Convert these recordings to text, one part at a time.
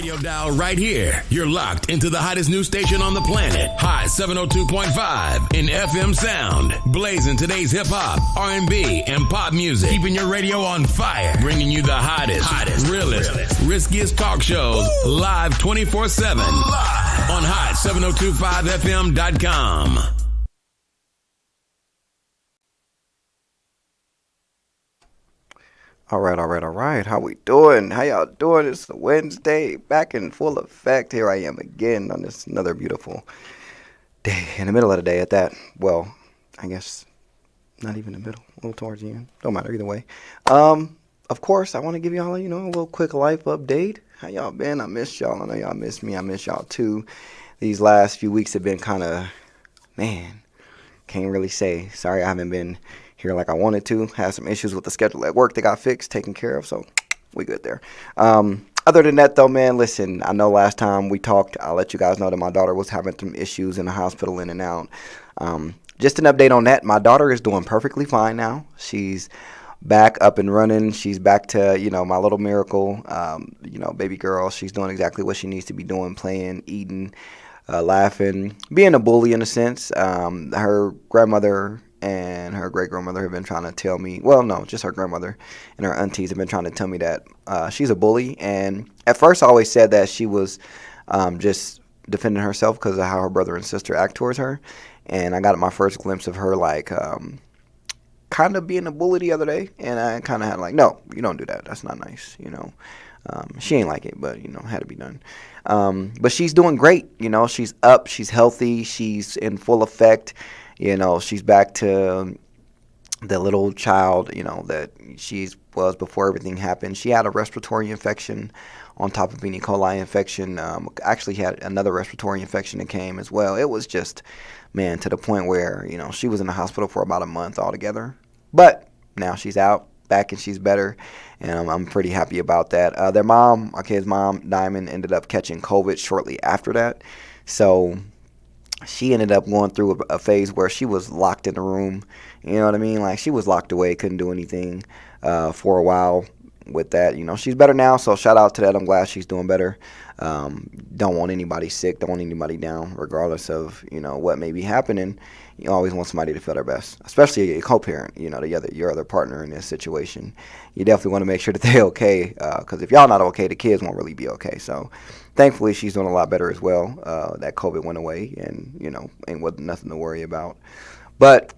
radio dial right here. You're locked into the hottest news station on the planet. Hot 702.5 in FM sound. Blazing today's hip-hop, R&B, and pop music. Keeping your radio on fire. Bringing you the hottest, realest, riskiest talk shows live 24/7 on hot7025fm.com. All right. How we doing? How y'all doing? It's a Wednesday, back in full effect. Here I am again on this another beautiful day, in the middle of the day at that. Well, I guess not even the middle, a little towards the end. Don't matter either way. Of course, I want to give y'all, a little quick life update. How y'all been? I missed y'all. I know y'all missed me. I miss y'all too. These last few weeks have been kind of, can't really say. Sorry I haven't been here like I wanted to. Had some issues with the schedule at work that got fixed, taken care of, so we good there. Other than that, though, man, listen, I know last time we talked, I'll let you guys know that my daughter was having some issues in the hospital, in and out. Just an update on that. My daughter is doing perfectly fine now. She's back up and running. She's back to, my little miracle, baby girl. She's doing exactly what she needs to be doing, playing, eating, laughing, being a bully in a sense. Her grandmother and her great-grandmother have been trying to tell me, well, no, just her grandmother and her aunties have been trying to tell me that she's a bully. And at first I always said that she was just defending herself because of how her brother and sister act towards her. And I got my first glimpse of her, kind of being a bully the other day. And I kind of had no, you don't do that. That's not nice, She ain't like it, but, had to be done. But she's doing great. She's up. She's healthy. She's in full effect. She's back to the little child, that she was before everything happened. She had a respiratory infection on top of an E. coli infection. Actually had another respiratory infection that came as well. It was just, to the point where, she was in the hospital for about a month altogether. But now she's out, back, and she's better. And I'm pretty happy about that. Their mom, my kid's mom, Diamond, ended up catching COVID shortly after that. So she ended up going through a phase where she was locked in the room. You know what I mean? She was locked away, couldn't do anything for a while with that. She's better now, so shout out to that. I'm glad she's doing better. Don't want anybody sick, don't want anybody down, regardless of, what may be happening. You always want somebody to feel their best, especially a co-parent, your other partner in this situation. You definitely want to make sure that they're okay, because if y'all not okay, the kids won't really be okay. So thankfully, she's doing a lot better as well. That COVID went away, and, ain't nothing to worry about. But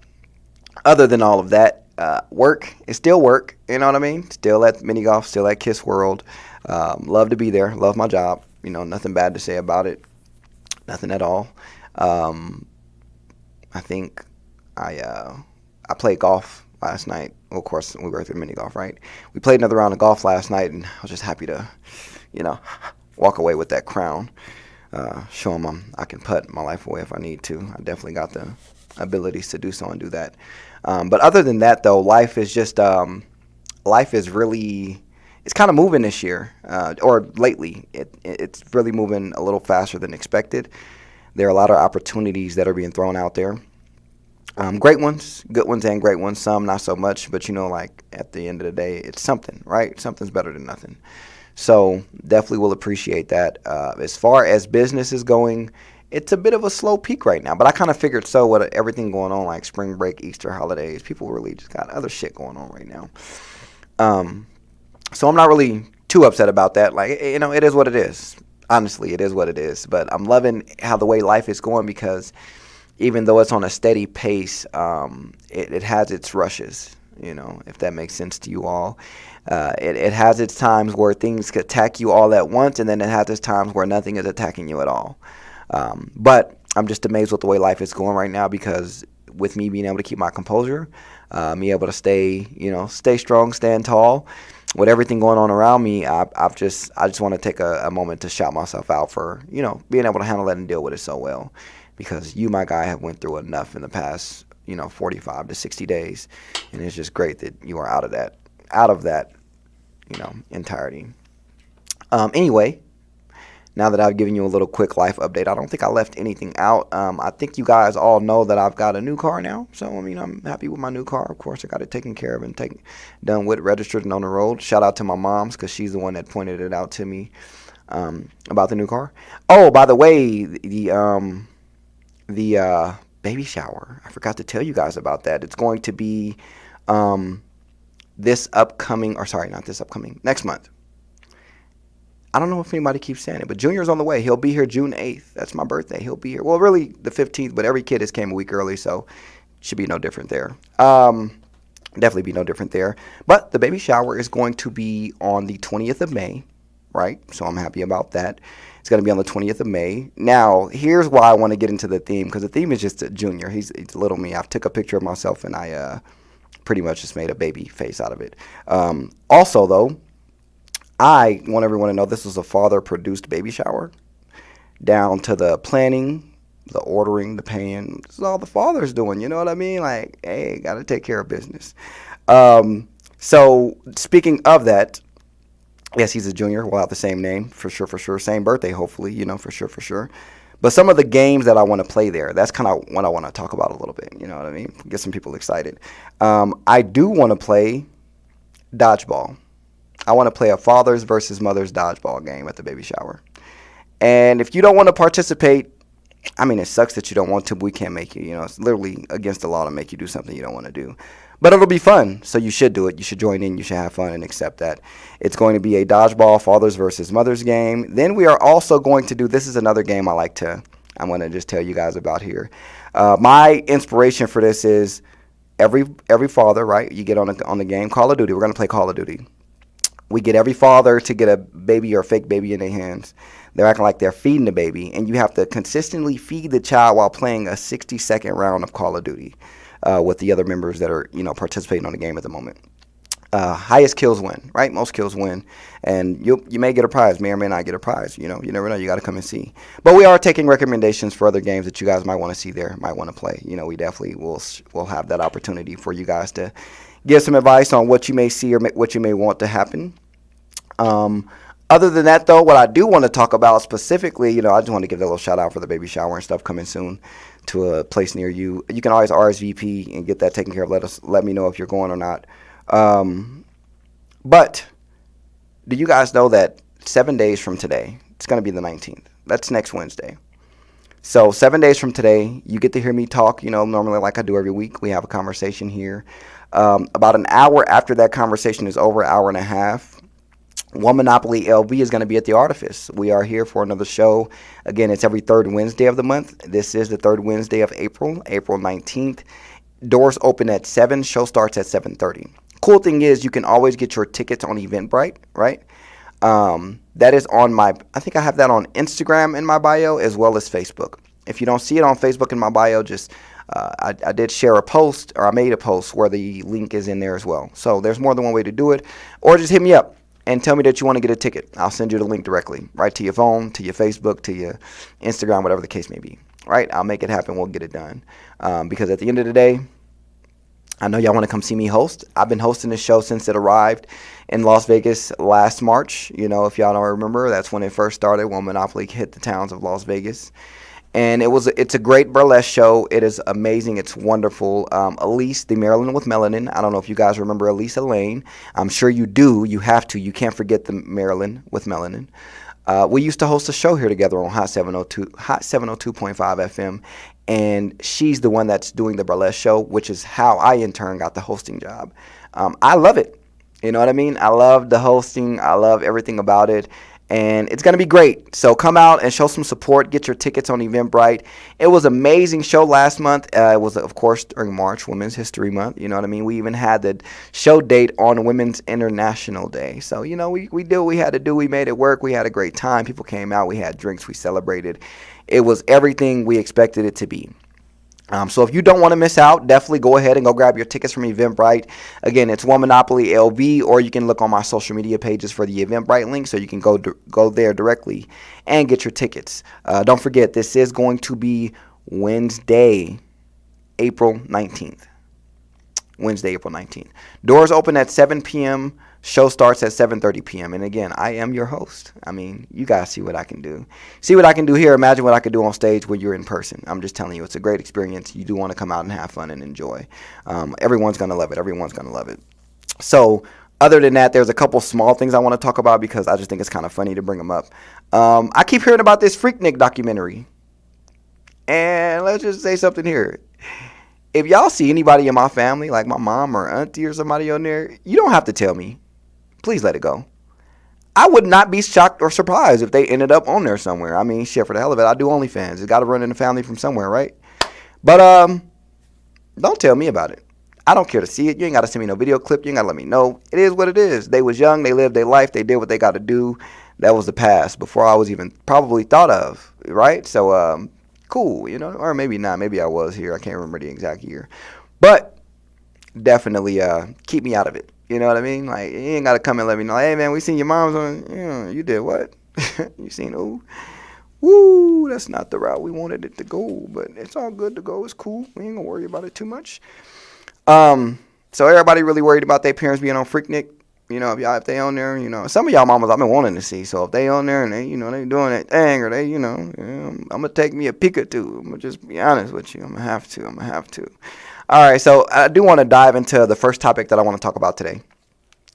other than all of that, work is still work, you know what I mean? Still at mini golf, still at Kiss World. Love to be there, love my job. Nothing bad to say about it, nothing at all. I think I played golf last night. Well, of course, we were at mini golf, right? We played another round of golf last night, and I was just happy to, walk away with that crown. Show them I can putt my life away if I need to. I definitely got the abilities to do so and do that. But other than that, though, life is really, it's kind of moving this year, or lately. It's really moving a little faster than expected. There are a lot of opportunities that are being thrown out there. Great ones, good ones, and great ones. Some not so much, but at the end of the day, it's something, right? Something's better than nothing. So definitely will appreciate that. As far as business is going, it's a bit of a slow peak right now. But I kind of figured so with everything going on, like spring break, Easter holidays, people really just got other shit going on right now. So I'm not really too upset about that. It is what it is. Honestly, it is what it is. But I'm loving how the way life is going, because even though it's on a steady pace, it has its rushes, if that makes sense to you all. It has its times where things could attack you all at once, and then it has its times where nothing is attacking you at all. But I'm just amazed with the way life is going right now, because with me being able to keep my composure, me able to stay strong, stand tall, with everything going on around me, I just want to take a moment to shout myself out for, being able to handle that and deal with it so well. Because you, my guy, have went through enough in the past, 45 to 60 days. And it's just great that you are out of that, entirety. Anyway, now that I've given you a little quick life update, I don't think I left anything out. I think you guys all know that I've got a new car now. So, I'm happy with my new car. Of course, I got it taken care of and done with, registered and on the road. Shout out to my mom's, because she's the one that pointed it out to me. about the new car. Oh, by the way, the baby shower. I forgot to tell you guys about that. It's going to be this upcoming, or sorry, not this upcoming, next month. I don't know if anybody keeps saying it, but Junior's on the way. He'll be here June 8th. That's my birthday. He'll be here. Well, really the 15th, but every kid has came a week early, so should be no different there. Definitely be no different there. But the baby shower is going to be on the 20th of May, right? So I'm happy about that. It's going to be on the 20th of May. Now, here's why I want to get into the theme, because the theme is just a Junior. He's little me. I took a picture of myself, and I pretty much just made a baby face out of it. Also, though, I want everyone to know this was a father-produced baby shower, down to the planning, the ordering, the paying. This is all the father's doing, you know what I mean? Like, hey, got to take care of business. So, speaking of that, yes, he's a junior. We'll have the same name, for sure. Same birthday, hopefully, for sure. But some of the games that I want to play there, that's kind of what I want to talk about a little bit, you know what I mean? Get some people excited. I do want to play dodgeball. I want to play a fathers versus mothers dodgeball game at the baby shower. And if you don't want to participate, I mean, it sucks that you don't want to, but we can't make you. It's literally against the law to make you do something you don't want to do. But it'll be fun, so you should do it. You should join in. You should have fun and accept that. It's going to be a dodgeball fathers versus mothers game. Then we are also going to do, this is another game I'm going to just tell you guys about here. My inspiration for this is every father, right? You get on the game, Call of Duty. We're going to play Call of Duty. We get every father to get a baby or a fake baby in their hands. They're acting like they're feeding the baby, and you have to consistently feed the child while playing a 60-second round of Call of Duty with the other members that are, participating on the game at the moment. Highest kills win, right? Most kills win, and you may get a prize, may or may not get a prize. You never know. You got to come and see. But we are taking recommendations for other games that you guys might want to see there, might want to play. We definitely will have that opportunity for you guys to give some advice on what you may see or what you may want to happen. Other than that, though, what I do want to talk about specifically, I just want to give a little shout out for the baby shower and stuff coming soon to a place near you. You can always RSVP and get that taken care of. Let me know if you're going or not. But do you guys know that 7 days from today, it's going to be the 19th. That's next Wednesday. So 7 days from today, you get to hear me talk, normally like I do every week. We have a conversation here. About an hour after that conversation is over, hour and a half, One Monopoly LB is going to be at the Artifice. We are here for another show. Again, it's every third Wednesday of the month. This is the third Wednesday of April 19th. Doors open at 7. Show starts at 7:30. Cool thing is you can always get your tickets on Eventbrite, right? That is on I think I have that on Instagram in my bio as well as Facebook. If you don't see it on Facebook in my bio, just I did share a post, or I made a post where the link is in there as well. So there's more than one way to do it. Or just hit me up and tell me that you want to get a ticket. I'll send you the link directly, right to your phone, to your Facebook, to your Instagram, whatever the case may be. Right? I'll make it happen. We'll get it done. Because at the end of the day, I know y'all want to come see me host. I've been hosting this show since it arrived in Las Vegas last March. If y'all don't remember, that's when it first started, when Monopoly hit the towns of Las Vegas. And it's a great burlesque show. It is amazing. It's wonderful. Elise, the Maryland with Melanin. I don't know if you guys remember Elisa Lane. I'm sure you do. You have to. You can't forget the Maryland with Melanin. We used to host a show here together on Hot 702.5 FM. And she's the one that's doing the burlesque show, which is how I, in turn, got the hosting job. I love it. You know what I mean? I love the hosting. I love everything about it. And it's going to be great. So come out and show some support. Get your tickets on Eventbrite. It was an amazing show last month. It was, of course, during March, Women's History Month. You know what I mean? We even had the show date on Women's International Day. So, we did what we had to do. We made it work. We had a great time. People came out. We had drinks. We celebrated. It was everything we expected it to be. So if you don't want to miss out, definitely go ahead and go grab your tickets from Eventbrite. Again, it's One Monopoly LV, or you can look on my social media pages for the Eventbrite link, so you can go there directly and get your tickets. Don't forget, this is going to be Wednesday, April 19th. Wednesday, April 19th. Doors open at 7 p.m. Show starts at 7:30 p.m. And again, I am your host. I mean, you guys see what I can do. See what I can do here. Imagine what I could do on stage when you're in person. I'm just telling you, it's a great experience. You do want to come out and have fun and enjoy. Everyone's going to love it. Everyone's going to love it. So Other than that, there's a couple small things I want to talk about because I just think it's kind of funny to bring them up. I keep hearing about this Freaknik documentary. And let's just say something here. If y'all see anybody in my family, like my mom or auntie or somebody on there, you don't have to tell me. Please let it go. I would not be shocked or surprised if they ended up on there somewhere. I mean, shit, for the hell of it, I do OnlyFans. It's got to run in the family from somewhere, right? But don't tell me about it. I don't care to see it. You ain't got to send me no video clip. You ain't got to let me know. It is what it is. They was young. They lived their life. They did what they got to do. That was the past before I was even probably thought of, right? So, cool, you know, or maybe not. Maybe I was here. I can't remember the exact year. But definitely keep me out of it. You know what I mean? Like, you ain't got to come and let me know, hey, man, we seen your mom's on, you know, you did what? You seen who? Woo, that's not the route we wanted it to go, but it's all good to go. It's cool. We ain't going to worry about it too much. So everybody really worried about their parents being on Freaknik. You know, if they on there, you know, some of y'all mamas I've been wanting to see. So if they on there and they, you know, they doing that thing or they, you know, I'm going to take me a peek or two. I'm going to just be honest with you. I'm going to have to. All right. So I do want to dive into the first topic that I want to talk about today.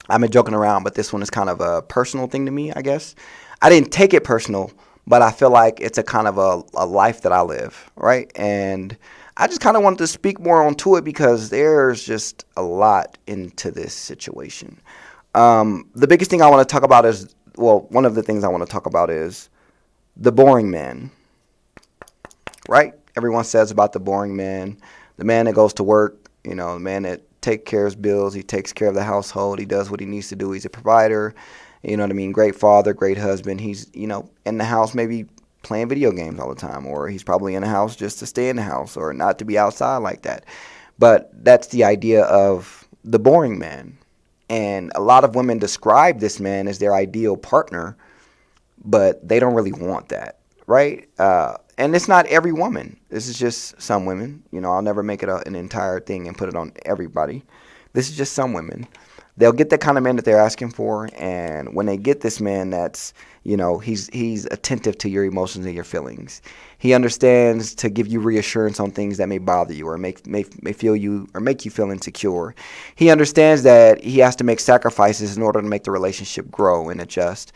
I've been joking around, but this one is kind of a personal thing to me, I guess. I didn't take it personal, but I feel like it's a kind of a life that I live, right? And I just kind of wanted to speak more onto it because there's just a lot into this situation. The biggest thing I want to talk about is, well, one of the things I want to talk about is the boring man, right? Everyone says about the boring man, the man that goes to work, you know, the man that takes care of his bills, he takes care of the household, he does what he needs to do, he's a provider, you know what I mean, great father, great husband, he's, you know, in the house maybe playing video games all the time, or he's probably in the house just to stay in the house or not to be outside like that. But that's the idea of the boring man. And a lot of women describe this man as their ideal partner, but they don't really want that, right? And it's not every woman. This is just some women. You know, I'll never make it an entire thing and put it on everybody. This is just some women. They'll get the kind of man that they're asking for, and when they get this man that's, you know, he's attentive to your emotions and your feelings. He understands to give you reassurance on things that may bother you or may feel you or make you feel insecure. He understands that he has to make sacrifices in order to make the relationship grow and adjust.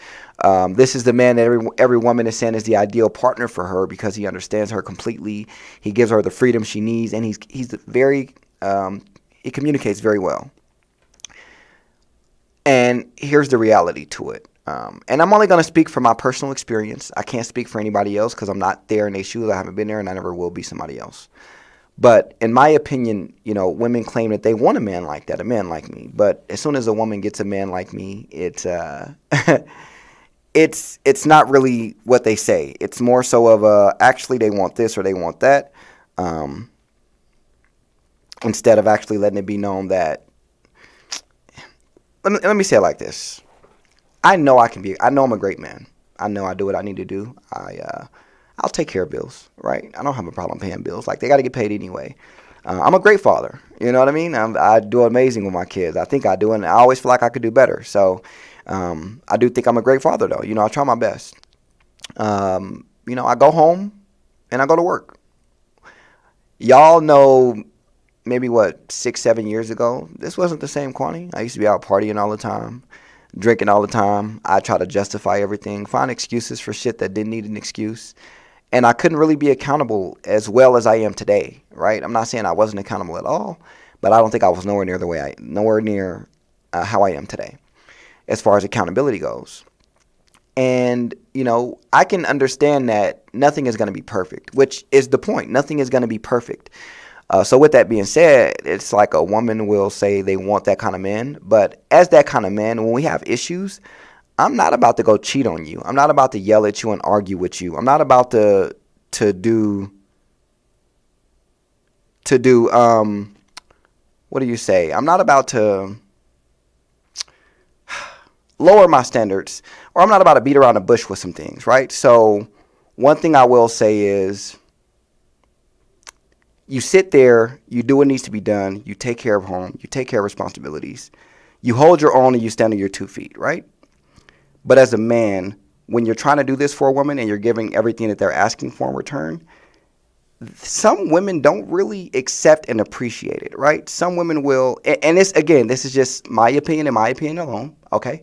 This is the man that every woman is saying is the ideal partner for her because he understands her completely. He gives her the freedom she needs, and he's very he communicates very well. And here's the reality to it. And I'm only going to speak from my personal experience. I can't speak for anybody else because I'm not there in their shoes. I haven't been there and I never will be somebody else. But in my opinion, you know, women claim that they want a man like that, a man like me. But as soon as a woman gets a man like me, it's not really what they say. It's more so of actually they want this or they want that, instead of actually letting it be known that. Let me say it like this. I know I'm a great man. I know I do what I need to do. I'll take care of bills, right? I don't have a problem paying bills. Like, they got to get paid anyway. I'm a great father. You know what I mean? I do amazing with my kids. I think I do, and I always feel like I could do better. So I do think I'm a great father, though. You know, I try my best. You know, I go home and I go to work. Y'all know maybe 6-7 years ago, this wasn't the same Quanni. I used to be out partying all the time, drinking all the time. I try to justify everything, find excuses for shit that didn't need an excuse. And I couldn't really be accountable as well as I am today, right? I'm not saying I wasn't accountable at all, but I don't think I was nowhere near how I am today as far as accountability goes. And, you know, I can understand that nothing is going to be perfect, which is the point. Nothing is going to be perfect. So with that being said, it's like a woman will say they want that kind of man. But as that kind of man, when we have issues, I'm not about to go cheat on you. I'm not about to yell at you and argue with you. I'm not about to do what do you say? I'm not about to lower my standards, or I'm not about to beat around the bush with some things, right? So one thing I will say is, you sit there, you do what needs to be done, you take care of home, you take care of responsibilities, you hold your own and you stand on your 2 feet, right? But as a man, when you're trying to do this for a woman and you're giving everything that they're asking for in return, some women don't really accept and appreciate it, right? Some women will, and this, again, this is just my opinion and my opinion alone, okay?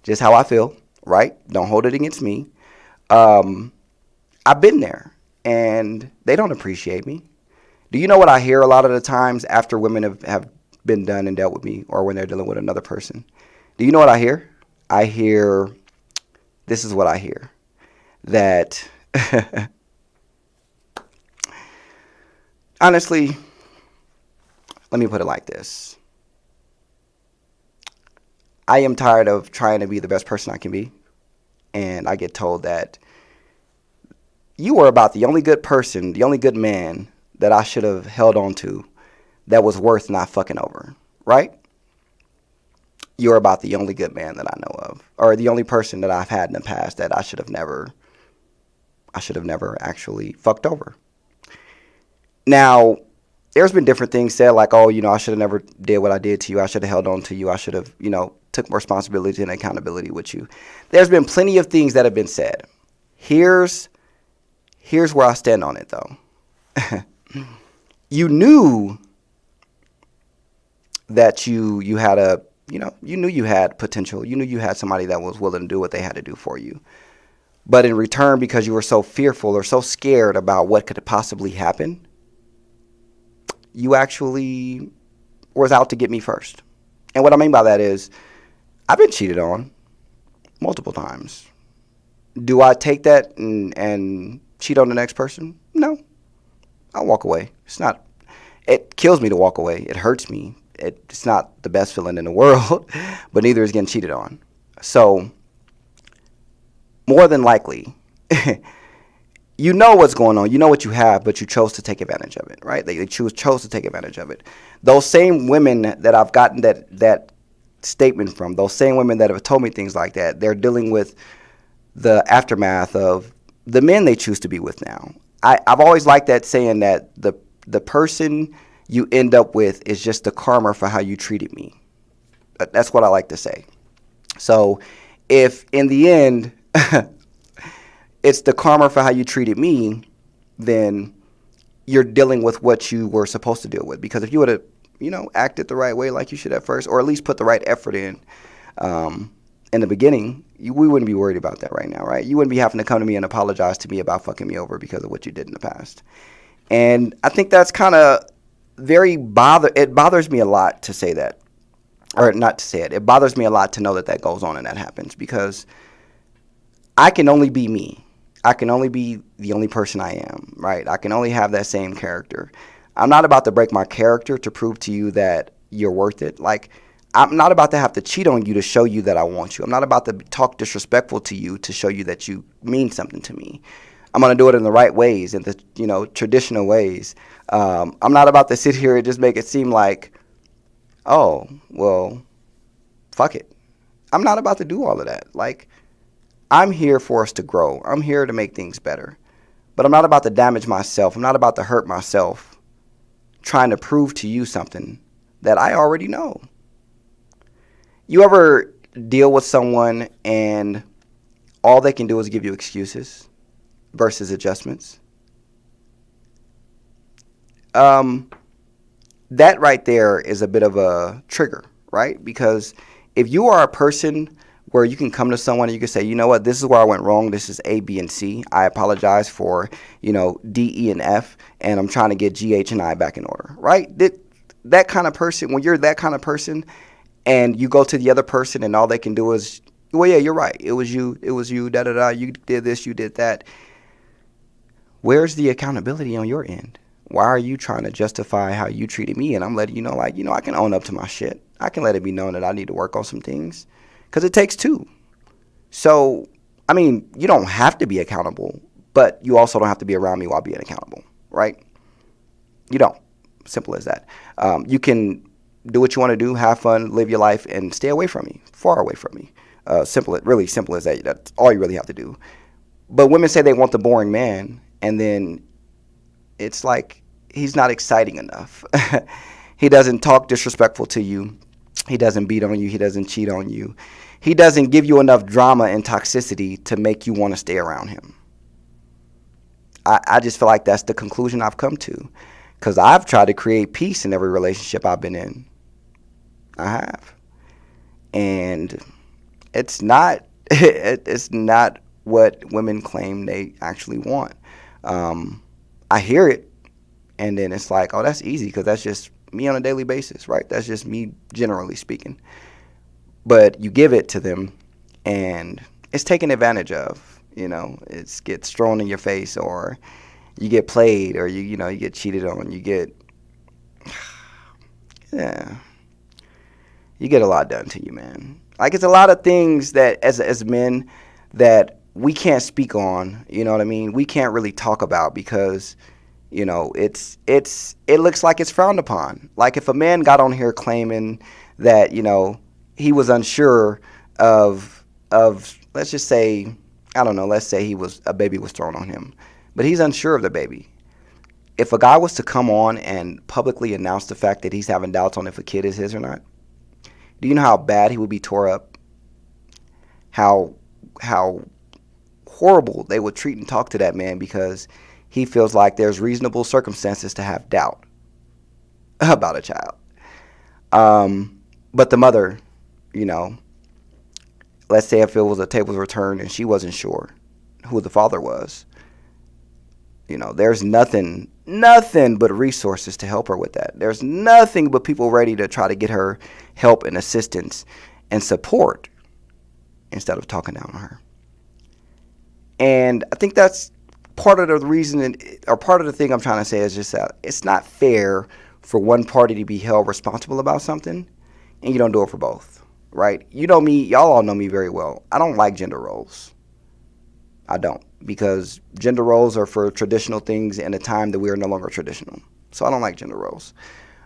Just how I feel, right? Don't hold it against me. I've been there, and they don't appreciate me. Do you know what I hear a lot of the times after women have been done and dealt with me, or when they're dealing with another person? Do you know what I hear? I hear, this is what I hear, that honestly, let me put it like this. I am tired of trying to be the best person I can be, and I get told that you were about the only good person, the only good man that I should have held on to that was worth not fucking over, right? You're about the only good man that I know of, or the only person that I've had in the past that I should have never actually fucked over. Now, there's been different things said, like, oh, I should have never did what I did to you. I should have held on to you. I should have, took responsibility and accountability with you. There's been plenty of things that have been said. Here's where I stand on it, though. You knew that you had you knew you had potential. You knew you had somebody that was willing to do what they had to do for you. But in return, because you were so fearful or so scared about what could possibly happen, you actually was out to get me first. And what I mean by that is, I've been cheated on multiple times. Do I take that and cheat on the next person? No. I'll walk away. It kills me to walk away. It hurts me. It's not the best feeling in the world, but neither is getting cheated on. So, more than likely, you know what's going on. You know what you have, but you chose to take advantage of it, right? They chose to take advantage of it. Those same women that I've gotten that statement from, those same women that have told me things like that, they're dealing with the aftermath of the men they choose to be with now. I've always liked that saying that the person you end up with is just the karma for how you treated me. That's what I like to say. So if in the end it's the karma for how you treated me, then you're dealing with what you were supposed to deal with. Because if you would have, acted the right way like you should at first, or at least put the right effort in the beginning, we wouldn't be worried about that right now, right? You wouldn't be having to come to me and apologize to me about fucking me over because of what you did in the past. And I think that's kind of it bothers me a lot to say that, or not to say it. It bothers me a lot to know that goes on and that happens, because I can only be me. I can only be the only person I am, right? I can only have that same character. I'm not about to break my character to prove to you that you're worth it. Like, I'm not about to have to cheat on you to show you that I want you. I'm not about to talk disrespectful to you to show you that you mean something to me. I'm going to do it in the right ways, in the traditional ways. I'm not about to sit here and just make it seem like, oh, well, fuck it. I'm not about to do all of that. Like, I'm here for us to grow. I'm here to make things better. But I'm not about to damage myself. I'm not about to hurt myself trying to prove to you something that I already know. You ever deal with someone and all they can do is give you excuses versus adjustments? That right there is a bit of a trigger, right? Because if you are a person where you can come to someone and you can say, you know what, this is where I went wrong. This is A, B, and C. I apologize for, D, E, and F, and I'm trying to get G, H, and I back in order, right? That kind of person, when you're that kind of person and you go to the other person and all they can do is, well, yeah, you're right. It was you, da-da-da, you did this, you did that. Where's the accountability on your end? Why are you trying to justify how you treated me? And I'm letting you know, I can own up to my shit. I can let it be known that I need to work on some things. Because it takes two. So, you don't have to be accountable, but you also don't have to be around me while being accountable, right? You don't. Simple as that. You can do what you want to do, have fun, live your life, and stay away from me, far away from me. Really simple as that. That's all you really have to do. But women say they want the boring man, and then it's like he's not exciting enough. He doesn't talk disrespectful to you. He doesn't beat on you. He doesn't cheat on you. He doesn't give you enough drama and toxicity to make you want to stay around him. I just feel like that's the conclusion I've come to, because I've tried to create peace in every relationship I've been in. I have, and it's not it's not what women claim they actually want. I hear it, and then it's like, oh, that's easy because that's just me on a daily basis, right? That's just me generally speaking. But you give it to them, and it's taken advantage of. It gets thrown in your face, or you get played, or you get cheated on. You get yeah, you get a lot done to you, man. Like, it's a lot of things that as men that we can't speak on. You know what I mean? We can't really talk about because it looks like it's frowned upon. Like, if a man got on here claiming that he was unsure of let's just say, I don't know, let's say a baby was thrown on him, but he's unsure of the baby. If a guy was to come on and publicly announce the fact that he's having doubts on if a kid is his or not, do you know how bad he would be tore up? How horrible they would treat and talk to that man because he feels like there's reasonable circumstances to have doubt about a child. But the mother, let's say if it was a table returned and she wasn't sure who the father was, there's nothing but resources to help her with that. There's nothing but people ready to try to get her help and assistance and support instead of talking down on her. And I think that's part of the reason, or part of the thing I'm trying to say is just that it's not fair for one party to be held responsible about something and you don't do it for both, right? You know me, y'all all know me very well. I don't like gender roles. I don't, because gender roles are for traditional things in a time that we are no longer traditional. So I don't like gender roles.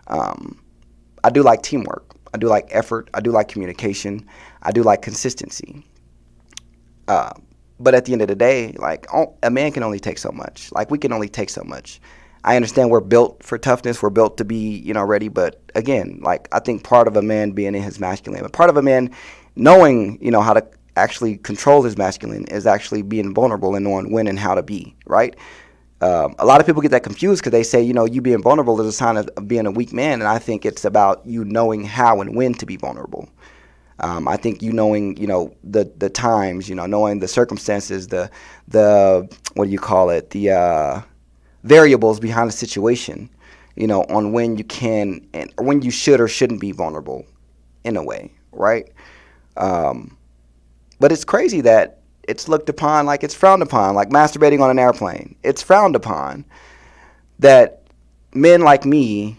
I do like teamwork. I do like effort. I do like communication. I do like consistency. But at the end of the day, like, a man can only take so much. Like, we can only take so much. I understand we're built for toughness. We're built to be, ready. But again, like, I think part of a man being in his masculine, but part of a man knowing, how to actually control his masculine is actually being vulnerable and knowing when and how to be, right? A lot of people get that confused because they say, you being vulnerable is a sign of being a weak man. And I think it's about you knowing how and when to be vulnerable. I think knowing, the times, knowing the circumstances, the what do you call it, the variables behind the situation, on when you can and when you should or shouldn't be vulnerable in a way, right? But it's crazy that it's looked upon like it's frowned upon, like masturbating on an airplane. It's frowned upon that men like me,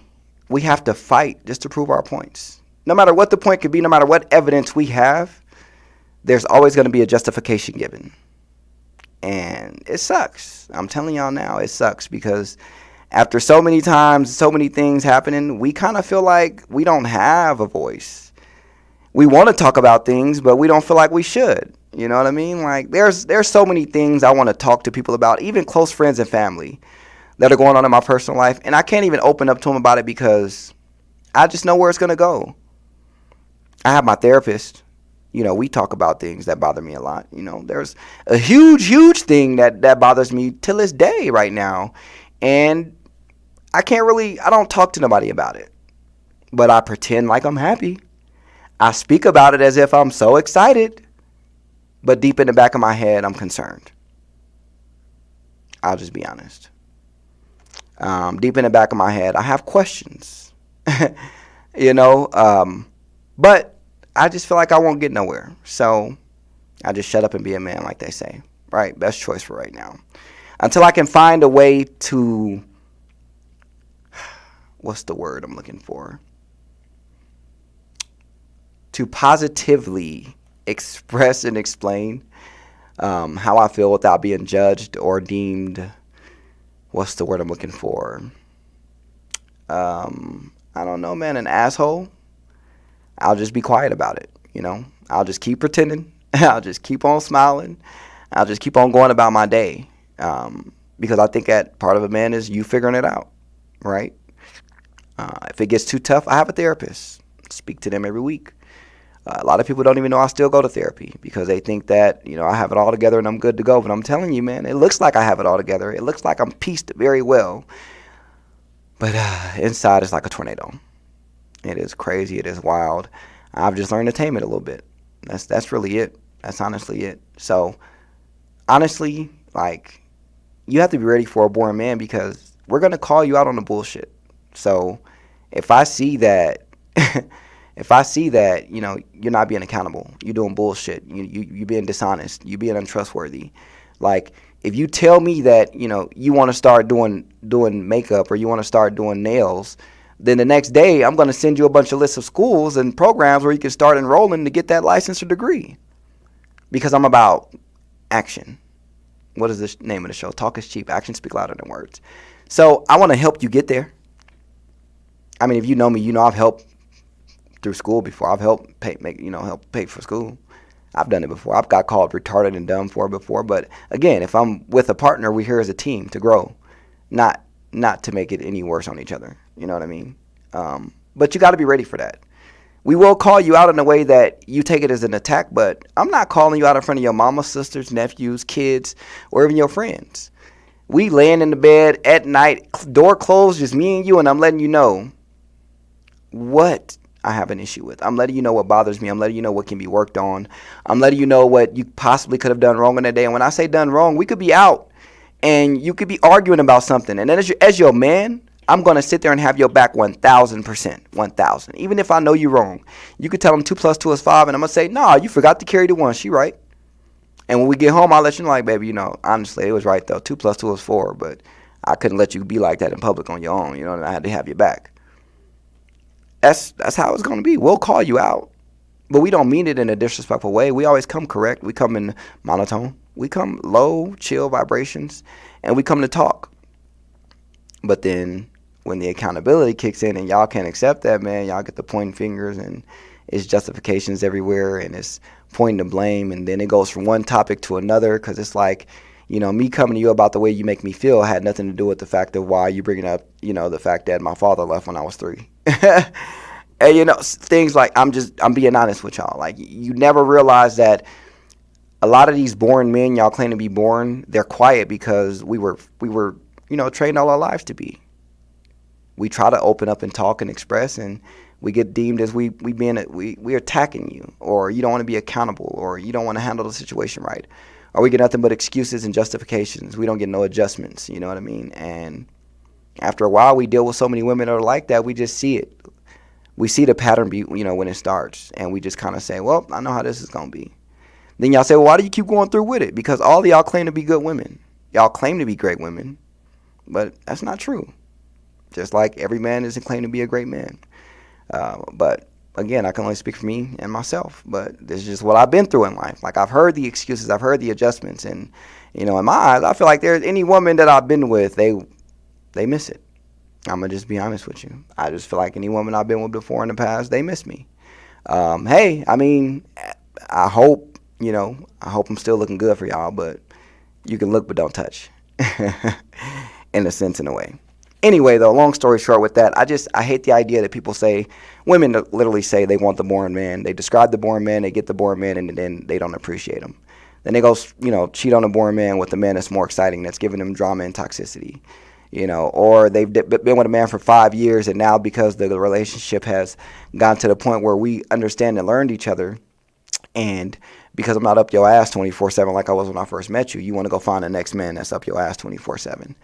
we have to fight just to prove our points. No matter what the point could be, no matter what evidence we have, there's always going to be a justification given. And it sucks. I'm telling y'all now, it sucks because after so many times, so many things happening, we kind of feel like we don't have a voice. We want to talk about things, but we don't feel like we should. You know what I mean? Like, there's so many things I want to talk to people about, even close friends and family, that are going on in my personal life. And I can't even open up to them about it because I just know where it's going to go. I have my therapist. We talk about things that bother me a lot. There's a huge thing that bothers me till this day right now. And I don't talk to nobody about it. But I pretend like I'm happy. I speak about it as if I'm so excited. But deep in the back of my head, I'm concerned. I'll just be honest. Deep in the back of my head, I have questions. But I just feel like I won't get nowhere. So I just shut up and be a man, like they say. Right? Best choice for right now. Until I can find a way to, what's the word I'm looking for? To positively express and explain how I feel without being judged or deemed, what's the word I'm looking for? I don't know, man, an asshole. I'll just be quiet about it, I'll just keep pretending. I'll just keep on smiling. I'll just keep on going about my day. Because I think that part of a man is you figuring it out, right? If it gets too tough, I have a therapist. Speak to them every week. A lot of people don't even know I still go to therapy because they think that, I have it all together and I'm good to go. But I'm telling you, man, it looks like I have it all together. It looks like I'm pieced very well. But inside it's like a tornado. It is crazy. It is wild. I've just learned to tame it a little bit. That's really it. That's honestly it. So, honestly, like, you have to be ready for a boring man because we're going to call you out on the bullshit. So, if I see that... you're not being accountable, you're doing bullshit, you being dishonest, you being untrustworthy. Like, if you tell me that, you want to start doing makeup or you want to start doing nails, then the next day I'm going to send you a bunch of lists of schools and programs where you can start enrolling to get that license or degree. Because I'm about action. What is the name of the show? Talk is cheap. Action speak louder than words. So I want to help you get there. I mean, if you know me, I've helped through school before. I've helped help pay for school. I've done it before. I've got called retarded and dumb for it before. But again, if I'm with a partner, we're here as a team to grow, not to make it any worse on each other. You know what I mean? But you got to be ready for that. We will call you out in a way that you take it as an attack, but I'm not calling you out in front of your mama, sisters, nephews, kids, or even your friends. We laying in the bed at night, door closed, just me and you, and I'm letting you know what I have an issue with. I'm letting you know what bothers me. I'm letting you know what can be worked on. I'm letting you know what you possibly could have done wrong in that day. And when I say done wrong, we could be out and you could be arguing about something. And then as your man, I'm going to sit there and have your back 1,000%. 1,000. Even if I know you're wrong. You could tell them 2 + 2 is 5. And I'm going to say, nah, you forgot to carry the 1. She right. And when we get home, I'll let you know, like, baby, honestly, it was right, though. 2 + 2 is 4. But I couldn't let you be like that in public on your own. And I had to have your back. That's how it's going to be. We'll call you out, but we don't mean it in a disrespectful way. We always come correct. We come in monotone. We come low, chill vibrations, and we come to talk. But then when the accountability kicks in and y'all can't accept that, man, y'all get the pointing fingers and it's justifications everywhere and it's pointing to blame. And then it goes from one topic to another because it's like, me coming to you about the way you make me feel had nothing to do with the fact of why you bringing up, the fact that my father left when I was 3. And things like I'm being honest with y'all. Like, you never realize that a lot of these boring men y'all claim to be boring, they're quiet because we were trained all our lives to be. We try to open up and talk and express, and we get deemed as we're attacking you, or you don't want to be accountable, or you don't want to handle the situation right, or we get nothing but excuses and justifications. We don't get no adjustments. You know what I mean? And after a while, we deal with so many women that are like that. We just see it. We see the pattern when it starts, and we just kind of say, well, I know how this is going to be. Then y'all say, well, why do you keep going through with it? Because all of y'all claim to be good women. Y'all claim to be great women, but that's not true. Just like every man isn't claimed to be a great man. But again, I can only speak for me and myself, but this is just what I've been through in life. Like, I've heard the excuses, I've heard the adjustments, and, in my eyes, I feel like there's any woman that I've been with, they miss it. I'm going to just be honest with you. I just feel like any woman I've been with before in the past, they miss me. Hey, I mean, I hope I'm still looking good for y'all, but you can look but don't touch. In a sense, in a way. Anyway, though, long story short with that, I hate the idea that people say, women literally say they want the boring man. They describe the boring man, they get the boring man, and then they don't appreciate him. Then they go, cheat on a boring man with a man that's more exciting, that's giving them drama and toxicity. Or they've been with a man for 5 years, and now because the relationship has gone to the point where we understand and learned each other, and because I'm not up your ass 24/7 like I was when I first met you, you want to go find the next man that's up your ass 24/7.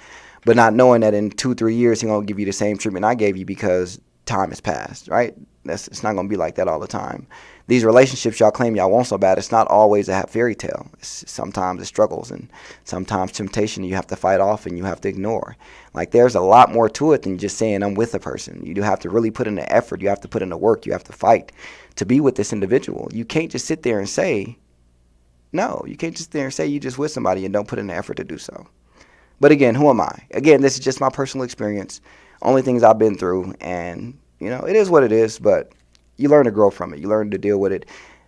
But not knowing that in 2-3 years he's going to give you the same treatment I gave you because time has passed, right? It's not going to be like that all the time. These relationships y'all claim y'all want so bad, it's not always a fairy tale. Sometimes it struggles, and sometimes temptation you have to fight off and you have to ignore. Like, there's a lot more to it than just saying I'm with a person. You do have to really put in the effort. You have to put in the work. You have to fight to be with this individual. You can't just sit there and say, no, you can't just sit there and say you just with somebody and don't put in the effort to do so. But again, who am I? Again, this is just my personal experience, only things I've been through, and, it is what it is, but you learn to grow from it. You learn to deal with it.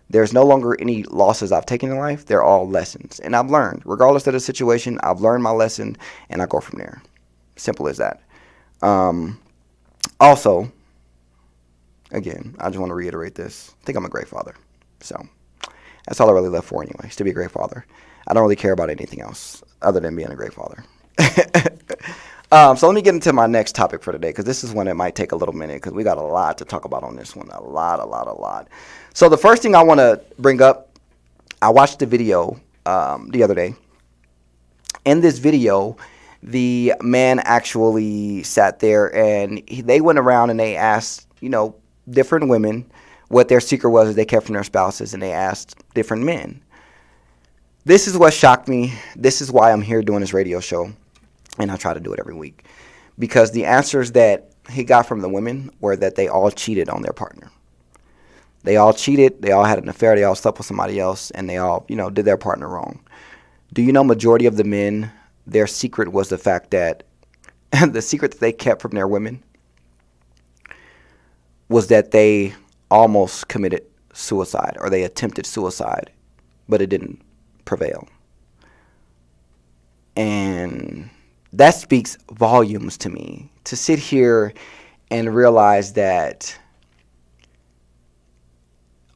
There's no longer any losses I've taken in life. They're all lessons. And I've learned. Regardless of the situation, I've learned my lesson, and I go from there. Simple as that. Also, again, I just want to reiterate this. I think I'm a great father. So that's all I really live for anyway, is to be a great father. I don't really care about anything else other than being a great father. So let me get into my next topic for today, because this is one that might take a little minute, because we got a lot to talk about on this one. A lot. So the first thing I want to bring up, I watched the video the other day. In this video, the man actually sat there and they went around and they asked, different women what their secret was that they kept from their spouses, and they asked different men. This is what shocked me. This is why I'm here doing this radio show, and I try to do it every week, because the answers that he got from the women were that they all cheated on their partner. They all cheated. They all had an affair. They all slept with somebody else, and they all, did their partner wrong. Do you know majority of the men, their secret was the fact that the secret that they kept from their women was that they almost committed suicide, or they attempted suicide, but it didn't prevail. And that speaks volumes to me, to sit here and realize that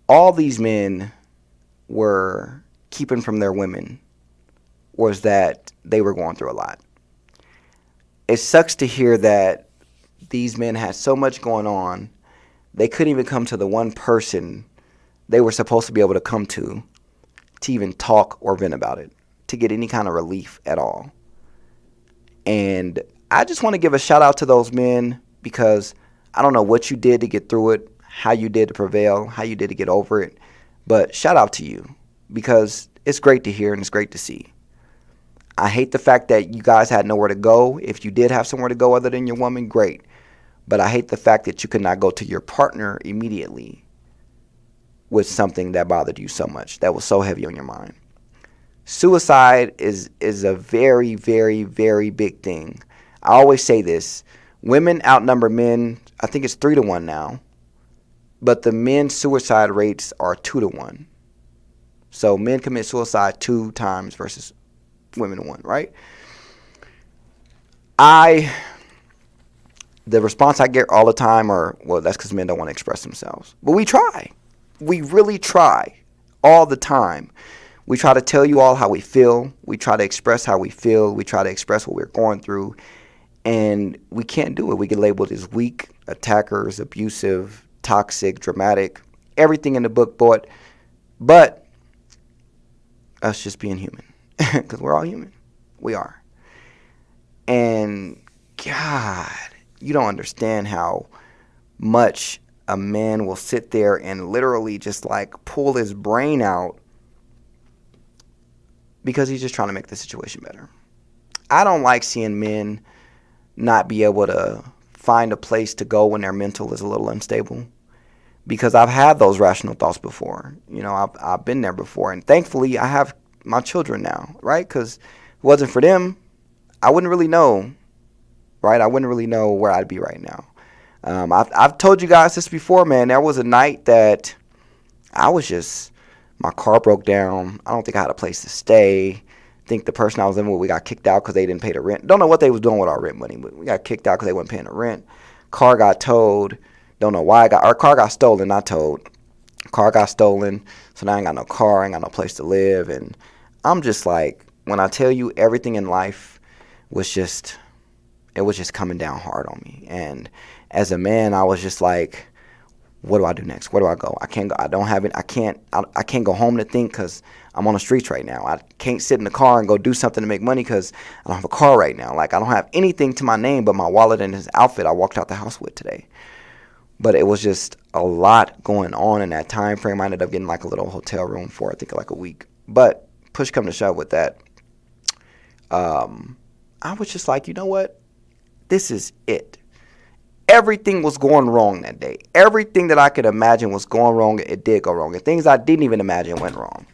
all these men were keeping from their women was that they were going through a lot. It sucks to hear that these men had so much going on, they couldn't even come to the one person they were supposed to be able to come to even talk or vent about it, to get any kind of relief at all. And I just want to give a shout out to those men, because I don't know what you did to get through it, how you did to prevail, how you did to get over it, but shout out to you, because it's great to hear and it's great to see. I hate the fact that you guys had nowhere to go. If you did have somewhere to go other than your woman, great. But I hate the fact that you could not go to your partner immediately with something that bothered you so much, that was so heavy on your mind. Suicide is a very, very, very big thing. I always say this. Women outnumber men. I think it's 3-1 now. But the men's suicide rates are 2-1. So men commit suicide 2 times versus women 1, right? The response I get all the time are, well, that's because men don't want to express themselves. But we try. We really try all the time. We try to tell you all how we feel. We try to express how we feel. We try to express what we're going through. And we can't do it. We get labeled as weak, attackers, abusive, toxic, dramatic, everything in the book, but us just being human, because we're all human. We are. And God, you don't understand how much a man will sit there and literally just like pull his brain out because he's just trying to make the situation better. I don't like seeing men not be able to find a place to go when their mental is a little unstable, because I've had those rational thoughts before. I've been there before, and thankfully I have my children now, right? Because if it wasn't for them, I wouldn't really know, right? I wouldn't really know where I'd be right now. I've told you guys this before, man. There was a night that my car broke down. I don't think I had a place to stay. I think the person I was living with, we got kicked out because they didn't pay the rent. Don't know what they was doing with our rent money, but we got kicked out because they weren't paying the rent. Car got towed. Don't know why. Our car got stolen, not towed. Car got stolen, so now I ain't got no car, I ain't got no place to live. And I'm just like, when I tell you, everything in life was just coming down hard on me. And as a man, I was just like, what do I do next? Where do I go? I can't go. I don't have it. I can't go home to think, because I'm on the streets right now. I can't sit in the car and go do something to make money because I don't have a car right now. Like, I don't have anything to my name but my wallet and his outfit I walked out the house with today. But it was just a lot going on in that time frame. I ended up getting like a little hotel room for, I think, like a week. But push come to shove with that, I was just like, you know what? This is it. Everything was going wrong that day. Everything that I could imagine was going wrong, it did go wrong. And things I didn't even imagine went wrong.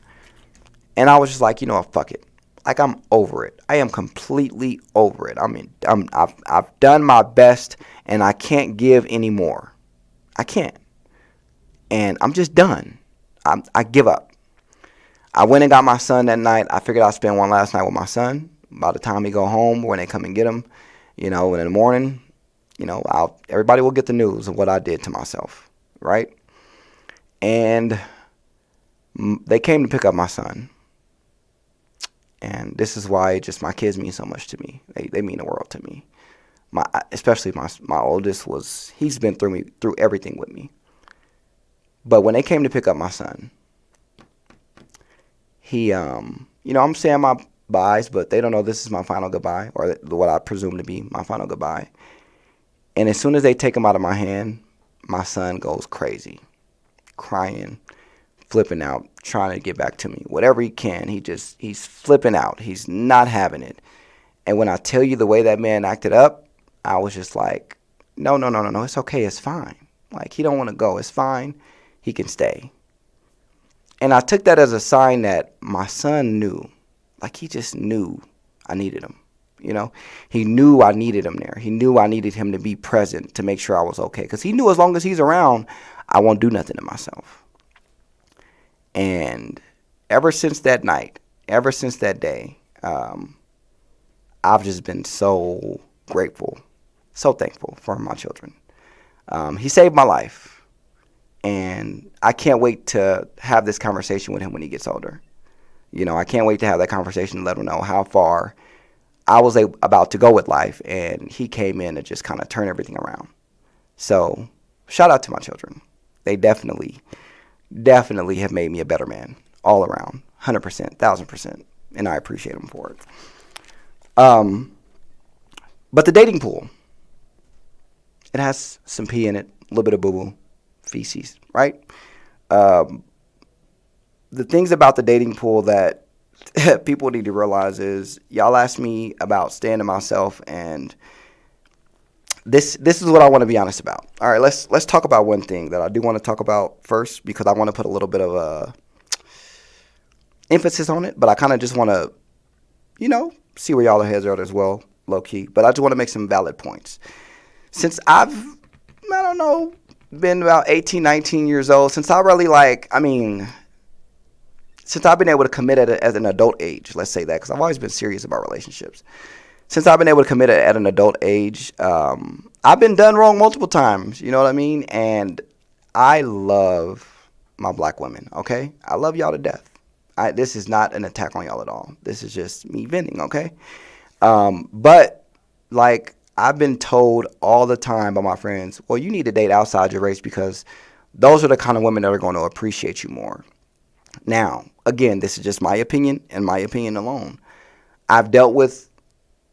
And I was just like, fuck it. Like, I'm over it. I am completely over it. I've done my best, and I can't give anymore. I can't. And I'm just done. I give up. I went and got my son that night. I figured I'd spend one last night with my son. By the time he go home, when they come and get him, and in the morning, everybody will get the news of what I did to myself, right? And They came to pick up my son. And this is why just my kids mean so much to me. They mean the world to me. Especially my oldest he's been through everything with me. But when they came to pick up my son, he I'm saying my byes, but they don't know this is my final goodbye, or what I presume to be my final goodbye. And as soon as they take him out of my hand, my son goes crazy, crying, flipping out, trying to get back to me. Whatever he can, he's flipping out. He's not having it. And when I tell you the way that man acted up, I was just like, no, it's okay, it's fine. Like, he don't want to go, it's fine, he can stay. And I took that as a sign that my son knew. Like, he just knew I needed him. He knew I needed him there. He knew I needed him to be present to make sure I was okay. Because he knew as long as he's around, I won't do nothing to myself. And ever since that night, ever since that day, I've just been so grateful, so thankful for my children. He saved my life. And I can't wait to have this conversation with him when he gets older. I can't wait to have that conversation and let him know how far I was about to go with life. And he came in to just kind of turn everything around. So shout out to my children. They definitely have made me a better man all around, 100%, 1,000%. And I appreciate them for it. But the dating pool, it has some pee in it, a little bit of boo-boo, feces, right? The things about the dating pool that people need to realize is, y'all asked me about staying to myself, and this is what I want to be honest about. All right, let's talk about one thing that I do want to talk about first, because I want to put a little bit of a emphasis on it, but I kind of just want to, see where y'all heads are as well, low key. But I just want to make some valid points. Since I've been about 18, 19 years old, since I really since I've been able to commit at an adult age, let's say that, because I've always been serious about relationships. Since I've been able to commit at an adult age, I've been done wrong multiple times, you know what I mean? And I love my black women, okay? I love y'all to death. This is not an attack on y'all at all. This is just me venting, okay? But, I've been told all the time by my friends, well, you need to date outside your race because those are the kind of women that are going to appreciate you more. Now, again, this is just my opinion and my opinion alone. I've dealt with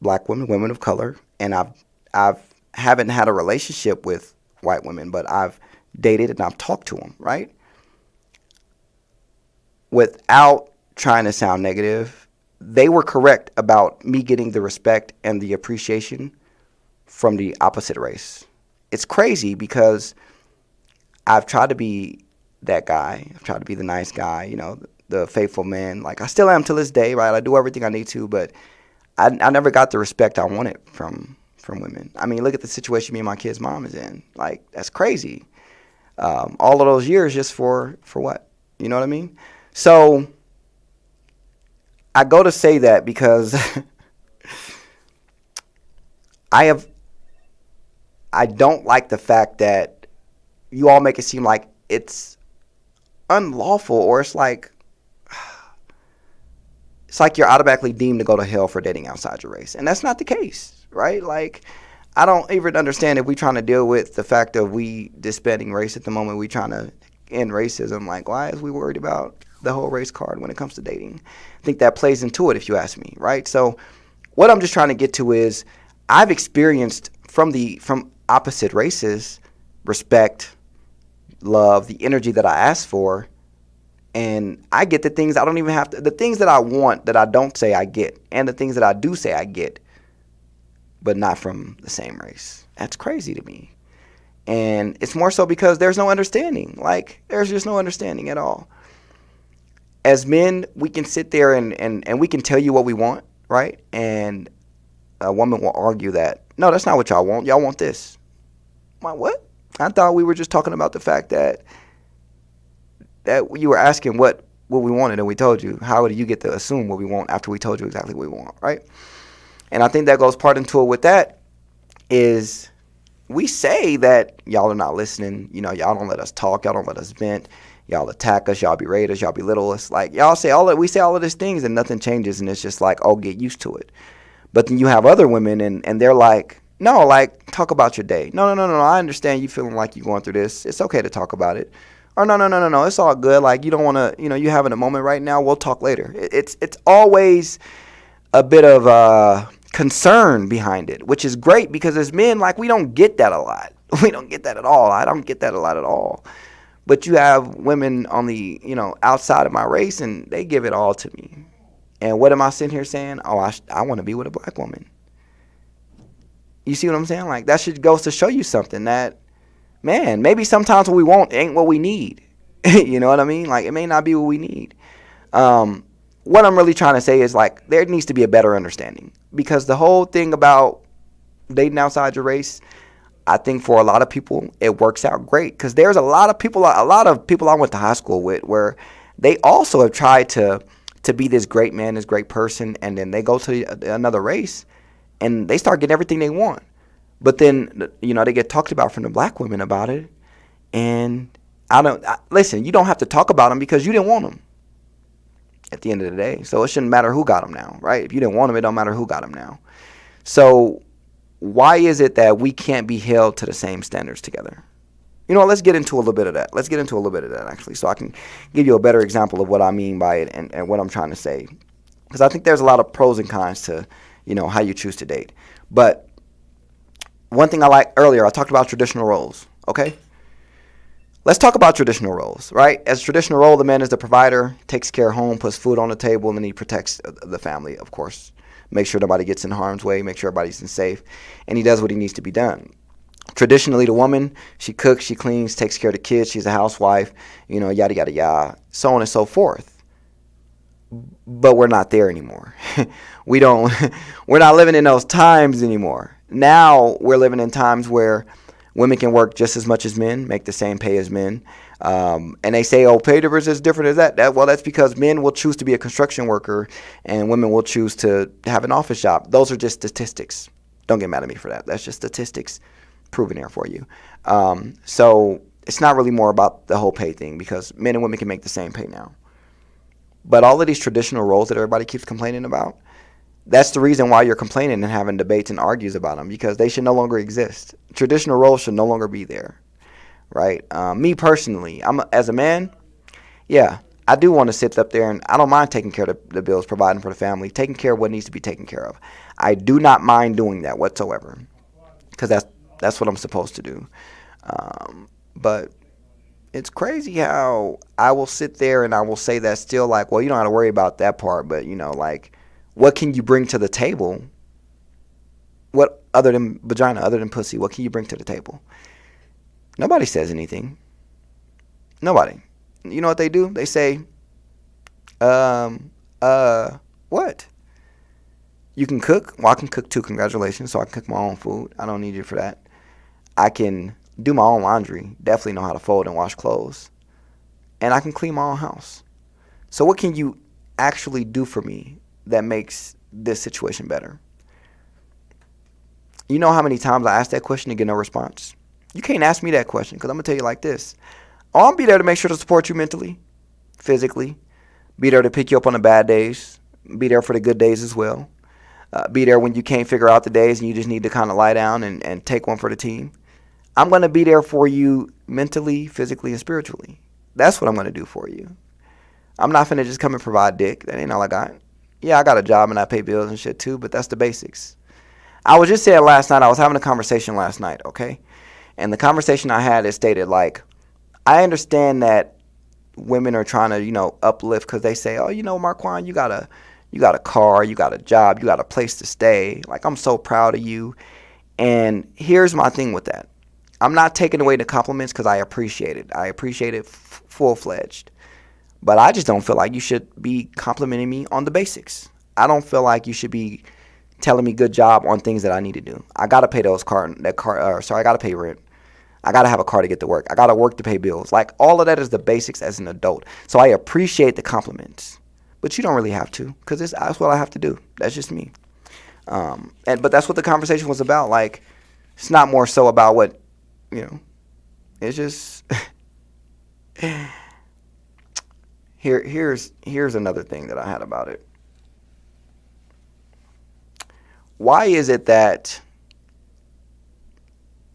black women, women of color, and I've haven't had a relationship with white women, but I've dated and I've talked to them, right? Without trying to sound negative, they were correct about me getting the respect and the appreciation from the opposite race. It's crazy because I've tried to be that guy. I've tried to be the nice guy, the faithful man. I still am to this day, right? I do everything I need to, but I never got the respect I wanted from women. I mean, look at the situation me and my kid's mom is in. That's crazy. All of those years just for what? You know what I mean? So I go to say that because I don't like the fact that you all make it seem like it's unlawful, or it's like you're automatically deemed to go to hell for dating outside your race. And that's not the case, right? I don't even understand if we trying to deal with the fact of we disbanding race at the moment, we trying to end racism. Why is we worried about the whole race card when it comes to dating? I think that plays into it, if you ask me, right? So what I'm just trying to get to is I've experienced from opposite races respect, love, the energy that I ask for, and I get the things I don't even have to, the things that I want that I don't say I get, and the things that I do say I get, but not from the same race. That's crazy to me. And it's more so because there's no understanding. There's just no understanding at all. As men, we can sit there and we can tell you what we want, right? And a woman will argue that, no, that's not what y'all want. Y'all want this. I'm like, what? I thought we were just talking about the fact that you were asking what we wanted and we told you. How do you get to assume what we want after we told you exactly what we want, right? And I think that goes part into it with that is we say that y'all are not listening. Y'all don't let us talk. Y'all don't let us vent. Y'all attack us, y'all berate us, y'all belittle us. Like y'all say we say all of these things and nothing changes, and it's just like, oh, get used to it. But then you have other women and they're like, no, like talk about your day. No. I understand you feeling like you're going through this. It's okay to talk about it. Or no. It's all good. Like you don't want to, you're having a moment right now. We'll talk later. It's always a bit of concern behind it, which is great because as men, like we don't get that a lot. We don't get that at all. I don't get that a lot at all. But you have women on the, outside of my race, and they give it all to me. And what am I sitting here saying? Oh, I want to be with a black woman. You see what I'm saying? Like, that should goes to show you something that, man, maybe sometimes what we want ain't what we need. You know what I mean? Like, it may not be what we need. What I'm really trying to say is, like, there needs to be a better understanding. Because the whole thing about dating outside your race, I think for a lot of people, it works out great. Because there's a lot of people I went to high school with where they also have tried to be this great man, this great person, and then they go to another race and they start getting everything they want. But then, they get talked about from the black women about it. And listen, you don't have to talk about them because you didn't want them at the end of the day. So it shouldn't matter who got them now, right? If you didn't want them, it don't matter who got them now. So why is it that we can't be held to the same standards together? Let's get into a little bit of that. Let's get into a little bit of that, actually, so I can give you a better example of what I mean by it and what I'm trying to say. Because I think there's a lot of pros and cons to, how you choose to date. But one thing I like earlier, I talked about traditional roles, okay? Let's talk about traditional roles, right? As a traditional role, the man is the provider, takes care of home, puts food on the table, and then he protects the family, of course. Make sure nobody gets in harm's way, make sure everybody's safe, and he does what he needs to be done. Traditionally, the woman, she cooks, she cleans, takes care of the kids, she's a housewife, yada, yada, yada, so on and so forth. But we're not there anymore. We're not living in those times anymore. Now we're living in times where women can work just as much as men, make the same pay as men. And they say, oh, pay difference is different as that. Well, that's because men will choose to be a construction worker and women will choose to have an office job. Those are just statistics. Don't get mad at me for that. That's just statistics proven there for you. So it's not really more about the whole pay thing because men and women can make the same pay now. But all of these traditional roles that everybody keeps complaining about, that's the reason why you're complaining and having debates and argues about them, because they should no longer exist. Traditional roles should no longer be there, right? Me personally, as a man, yeah, I do want to sit up there and I don't mind taking care of the bills, providing for the family, taking care of what needs to be taken care of. I do not mind doing that whatsoever because that's what I'm supposed to do. But it's crazy how I will sit there and I will say that still, like, well, you don't have to worry about that part, but, like, what can you bring to the table? What other than vagina, other than pussy, what can you bring to the table? Nobody says anything. Nobody. You know what they do? They say, what? You can cook? Well, I can cook too, congratulations. So I can cook my own food. I don't need you for that. I can do my own laundry. Definitely know how to fold and wash clothes. And I can clean my own house. So what can you actually do for me that makes this situation better? You know how many times I asked that question and get no response? You can't ask me that question because I'm going to tell you like this. Oh, I'll be there to make sure to support you mentally, physically. Be there to pick you up on the bad days. Be there for the good days as well. Be there when you can't figure out the days and you just need to kind of lie down and take one for the team. I'm going to be there for you mentally, physically, and spiritually. That's what I'm going to do for you. I'm not finna just come and provide dick. That ain't all I got. Yeah, I got a job and I pay bills and shit too, but that's the basics. I was just saying last night, I was having a conversation last night, okay? And the conversation I had is stated like, I understand that women are trying to, uplift because they say, oh, Marquand, you got a car, you got a job, you got a place to stay. Like, I'm so proud of you. And here's my thing with that. I'm not taking away the compliments because I appreciate it. I appreciate it full-fledged. But I just don't feel like you should be complimenting me on the basics. I don't feel like you should be telling me good job on things that I need to do. I got to pay I got to pay rent. I got to have a car to get to work. I got to work to pay bills. Like, all of that is the basics as an adult. So I appreciate the compliments. But you don't really have to because that's what I have to do. That's just me. But that's what the conversation was about. Like, it's not more so about what, it's just, Here's another thing that I had about it. Why is it that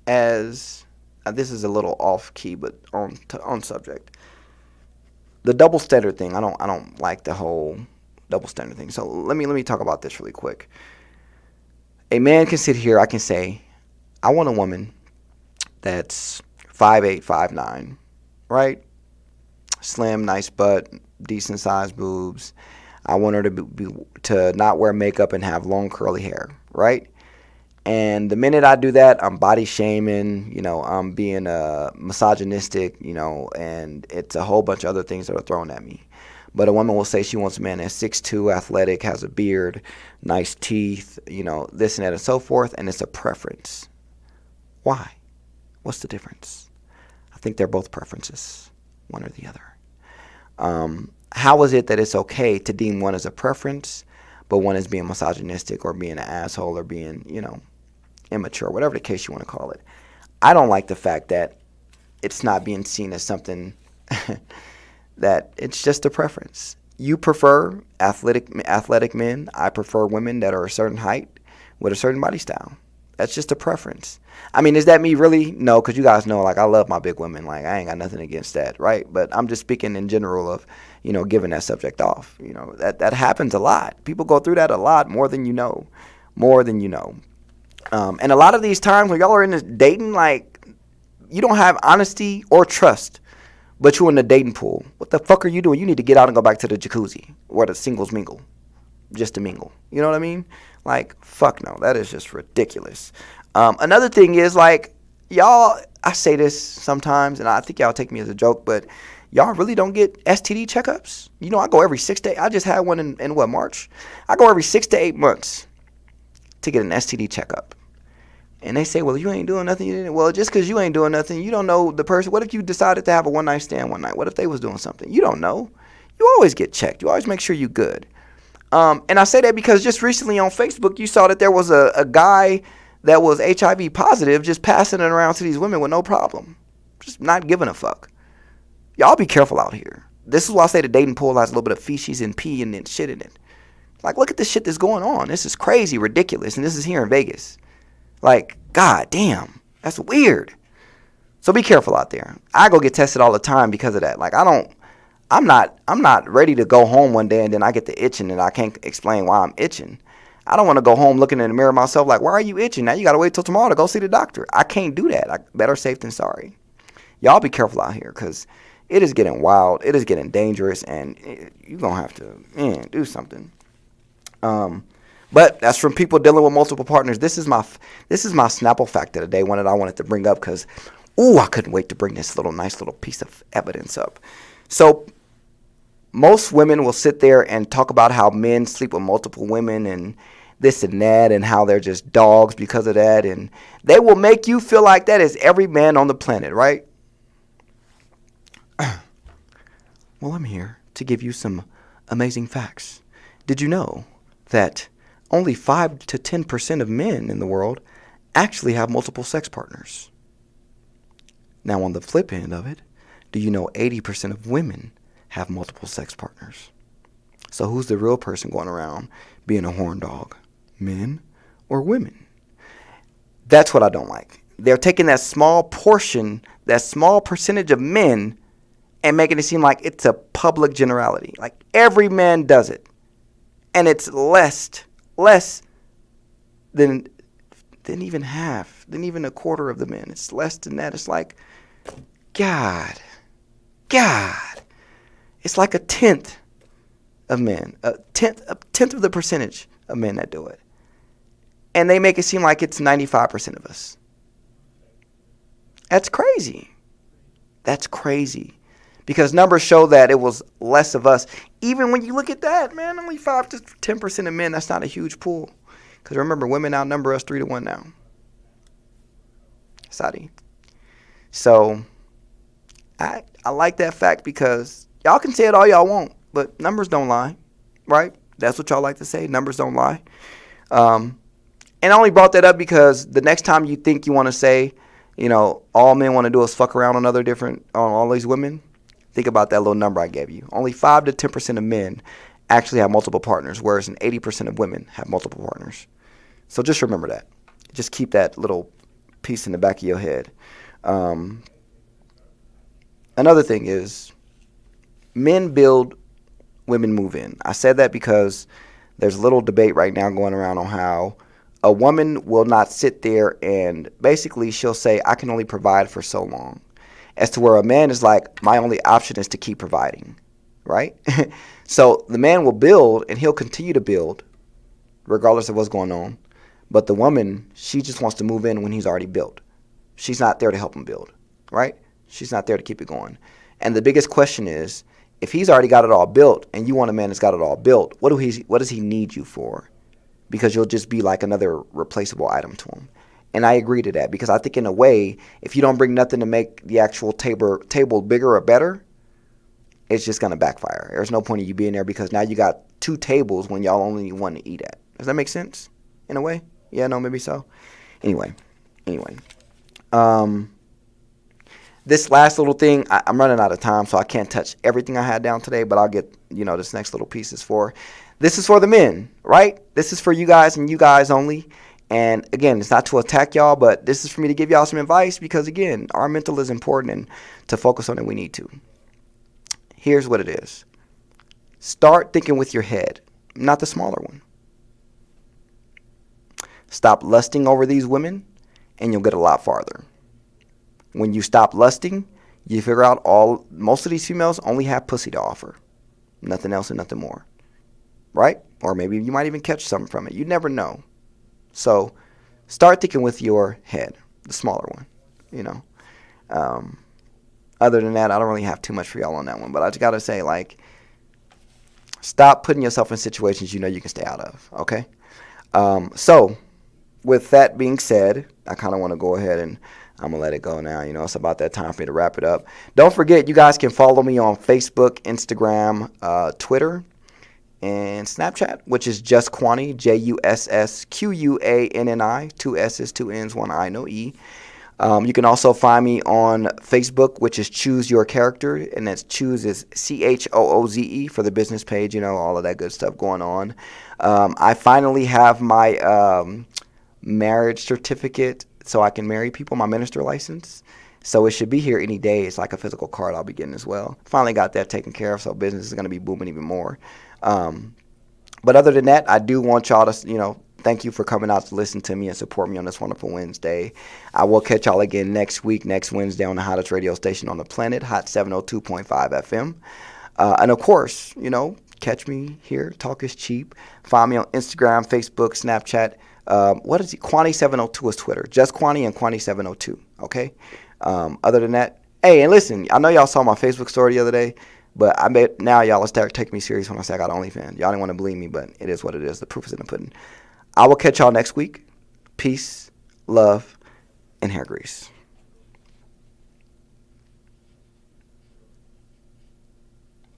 as this is a little off key, but on subject, the double standard thing? I don't like the whole double standard thing. So let me talk about this really quick. A man can sit here. I can say, I want a woman that's 5'8", 5'9", right? Slim, nice butt, decent sized boobs. I want her to not wear makeup and have long curly hair, right? And the minute I do that, I'm body shaming, I'm being misogynistic, and it's a whole bunch of other things that are thrown at me. But a woman will say she wants a man that's 6'2", athletic, has a beard, nice teeth, this and that and so forth, and it's a preference. Why? What's the difference? I think they're both preferences, one or the other. How is it that it's okay to deem one as a preference, but one as being misogynistic or being an asshole or being, immature, whatever the case you want to call it? I don't like the fact that it's not being seen as something that it's just a preference. You prefer athletic men. I prefer women that are a certain height with a certain body style. That's just a preference. I mean, is that me really? No, because you guys know, I love my big women. I ain't got nothing against that, right? But I'm just speaking in general of, giving that subject off. That happens a lot. People go through that a lot, more than you know. And a lot of these times when y'all are in this dating, you don't have honesty or trust, but you're in the dating pool. What the fuck are you doing? You need to get out and go back to the jacuzzi or the singles mingle, just to mingle. You know what I mean? Fuck no, that is just ridiculous. Another thing is, y'all, I say this sometimes, and I think y'all take me as a joke, but y'all really don't get STD checkups. I go every 6 to 8. I just had one in March? I go every 6 to 8 months to get an STD checkup. And they say, well, you ain't doing nothing. Well, just because you ain't doing nothing, you don't know the person. What if you decided to have a one-night stand one night? What if they was doing something? You don't know. You always get checked. You always make sure you're good. And I say that because just recently on Facebook, you saw that there was a guy that was HIV positive just passing it around to these women with no problem. Just not giving a fuck. Y'all be careful out here. This is why I say the dating pool has a little bit of feces and pee and shit in it. Look at this shit that's going on. This is crazy, ridiculous, and this is here in Vegas. God damn, that's weird. So be careful out there. I go get tested all the time because of that. I'm not ready to go home one day and then I get the itching and I can't explain why I'm itching. I don't want to go home looking in the mirror myself why are you itching? Now you got to wait till tomorrow to go see the doctor. I can't do that. Better safe than sorry. Y'all be careful out here because it is getting wild. It is getting dangerous, and you're going to have to do something. But that's from people dealing with multiple partners. This is my Snapple fact of the day, one that I wanted to bring up because, I couldn't wait to bring this nice little piece of evidence up. So most women will sit there and talk about how men sleep with multiple women and this and that and how they're just dogs because of that. And they will make you feel like that is every man on the planet, right? Well, I'm here to give you some amazing facts. Did you know that only 5 to 10% of men in the world actually have multiple sex partners? Now, on the flip end of it, do you know 80% of women have multiple sex partners? So who's the real person going around being a horn dog? Men or women? That's what I don't like. They're taking that small portion, that small percentage of men and making it seem like it's a public generality. Every man does it. And it's less than even half, than even a quarter of the men. It's less than that. It's God. It's like a tenth of men, a tenth of the percentage of men that do it. And they make it seem like it's 95% of us. That's crazy. Because numbers show that it was less of us. Even when you look at that, man, only 5 to 10% of men, that's not a huge pool. Because remember, women outnumber us 3-1 now. Saudi. So, I like that fact because y'all can say it all y'all want, but numbers don't lie, right? That's what y'all like to say. Numbers don't lie. And I only brought that up because the next time you think you want to say, all men want to do is fuck around on all these women, Think about that little number I gave you. Only 5 to 10% of men actually have multiple partners, whereas 80% of women have multiple partners. So just remember that. Just keep that little piece in the back of your head. Another thing is men build, women move in. I said that because there's a little debate right now going around on how a woman will not sit there and basically she'll say, I can only provide for so long. As to where a man is like, my only option is to keep providing, right? So the man will build and he'll continue to build regardless of what's going on. But the woman, she just wants to move in when he's already built. She's not there to help him build, right? She's not there to keep it going. And the biggest question is, if he's already got it all built and you want a man that's got it all built, what does he need you for? Because you'll just be like another replaceable item to him. And I agree to that because I think in a way, if you don't bring nothing to make the actual table bigger or better, it's just going to backfire. There's no point in you being there because now you got 2 tables when y'all only need one to eat at. Does that make sense in a way? Yeah, no, maybe so. Anyway. This last little thing, I'm running out of time, so I can't touch everything I had down today, but I'll get, this next little piece is for. This is for the men, right? This is for you guys and you guys only. And again, it's not to attack y'all, but this is for me to give y'all some advice because, again, our mental is important and to focus on it, we need to. Here's what it is. Start thinking with your head, not the smaller one. Stop lusting over these women, and you'll get a lot farther. When you stop lusting, you figure out most of these females only have pussy to offer. Nothing else and nothing more. Right? Or maybe you might even catch something from it. You never know. So start thinking with your head, the smaller one, Other than that, I don't really have too much for y'all on that one. But I just got to say, stop putting yourself in situations you can stay out of, okay? So with that being said, I kind of want to go ahead and I'm going to let it go now. It's about that time for me to wrap it up. Don't forget, you guys can follow me on Facebook, Instagram, Twitter, and Snapchat, which is Juss Quanni, JUSSQUANNI, 2 S's, 2 N's, 1 I, no E. You can also find me on Facebook, which is Choose Your Character, and that's Choose is CHOOZE for the business page, all of that good stuff going on. I finally have my marriage certificate so I can marry people, my minister license. So it should be here any day. It's like a physical card I'll be getting as well. Finally got that taken care of, so business is going to be booming even more. But other than that, I do want y'all to, thank you for coming out to listen to me and support me on this wonderful Wednesday. I will catch y'all again next Wednesday on the hottest radio station on the planet, Hot 702.5 FM. And of course, catch me here. Talk is cheap. Find me on Instagram, Facebook, Snapchat. What is it? Quanni 702 is Twitter. Juss Quanni and Quanni 702. Okay. Other than that, hey, and listen, I know y'all saw my Facebook story the other day, but I bet now y'all will start taking me serious when I say I got OnlyFans. Y'all didn't want to believe me, but it is what it is. The proof is in the pudding. I will catch y'all next week. Peace, love, and hair grease.